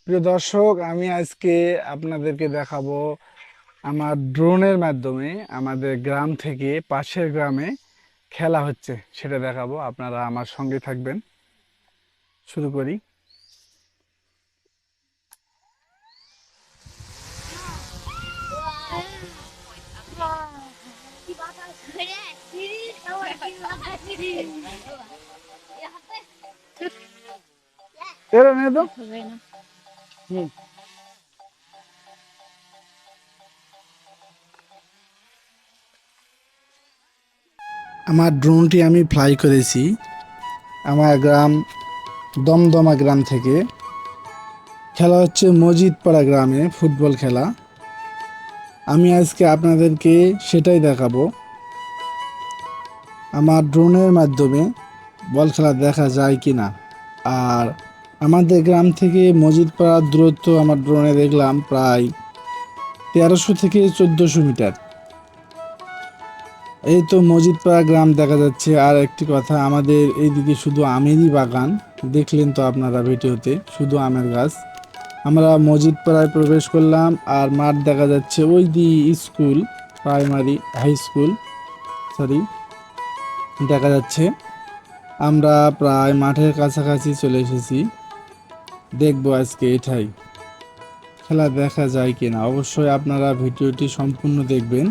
প্রিয় দর্শক, আমি আজকে আপনাদেরকে দেখাবো আমার ড্রোনের মাধ্যমে আমাদের গ্রাম থেকে পাশের গ্রামে খেলা হচ্ছে, সেটা দেখাবো। আপনারা আমার সঙ্গে থাকবেন। শুরু করি। এরা নিয়ে তো হুম। আমার ড্রোনটি আমি ফ্লাই করেছি আমার গ্রাম দমদমা গ্রাম থেকে। খেলা হচ্ছে মজিদপাড়া গ্রামে ফুটবল খেলা। আমি আজকে আপনাদেরকে সেটাই দেখাবো। আমার ড্রোনের মাধ্যমে বল খেলা দেখা যায় কি না। আর আমাদের গ্রাম থেকে মজিদপাড়ার দূরত্ব আমার ড্রোনে দেখলাম প্রায় 1300 থেকে 1400 মিটার। এই তো মজিদপাড়া গ্রাম দেখা যাচ্ছে। আর একটি কথা, আমাদের এইদিকে শুধু আমেরই বাগান। দেখলেন তো আপনারা ভিডিওতে, শুধু আমের গাছ। আমরা মজিদপাড়ায় প্রবেশ করলাম আর মাঠ দেখা যাচ্ছে, ওই the school, primary high school sorry দেখা যাচ্ছে। আমরা প্রায় মাঠের কাছাকাছি চলে এসেছি। দেখবো আজকে এটাই খেলা দেখা যায় কিনা। অবশ্যই আপনারা ভিডিওটি সম্পূর্ণ দেখবেন।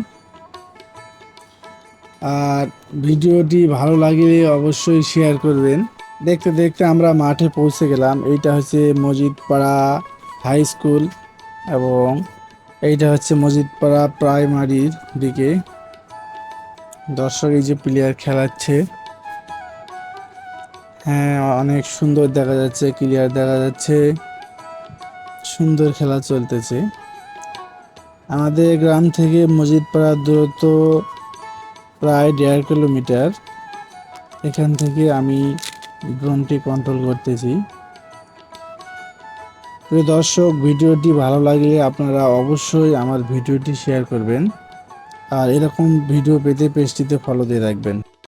আর ভিডিওটি ভালো লাগলে অবশ্যই শেয়ার করবেন। দেখতে দেখতে আমরা মাঠে পৌঁছে গেলাম। এইটা হচ্ছে মজিদপাড়া হাই স্কুল এবং এইটা হচ্ছে মজিদপাড়া প্রাইমারির দিকে। দর্শক এই যে প্লেয়ার খেলাচ্ছে। হ্যাঁ, অনেক সুন্দর দেখা যাচ্ছে, ক্লিয়ার দেখা যাচ্ছে, সুন্দর খেলা চলতেছে। আমাদের গ্রাম থেকে মজিদপাড়ার দূরত্ব প্রায় 1.5 কিলোমিটার। এখান থেকে আমি ড্রোনটি কন্ট্রোল করতেছি। প্রিয় দর্শক, ভিডিওটি ভালো লাগলে আপনারা অবশ্যই আমার ভিডিওটি শেয়ার করবেন। আর এরকম ভিডিও পেতে পেজটিতে ফলো দিয়ে রাখবেন।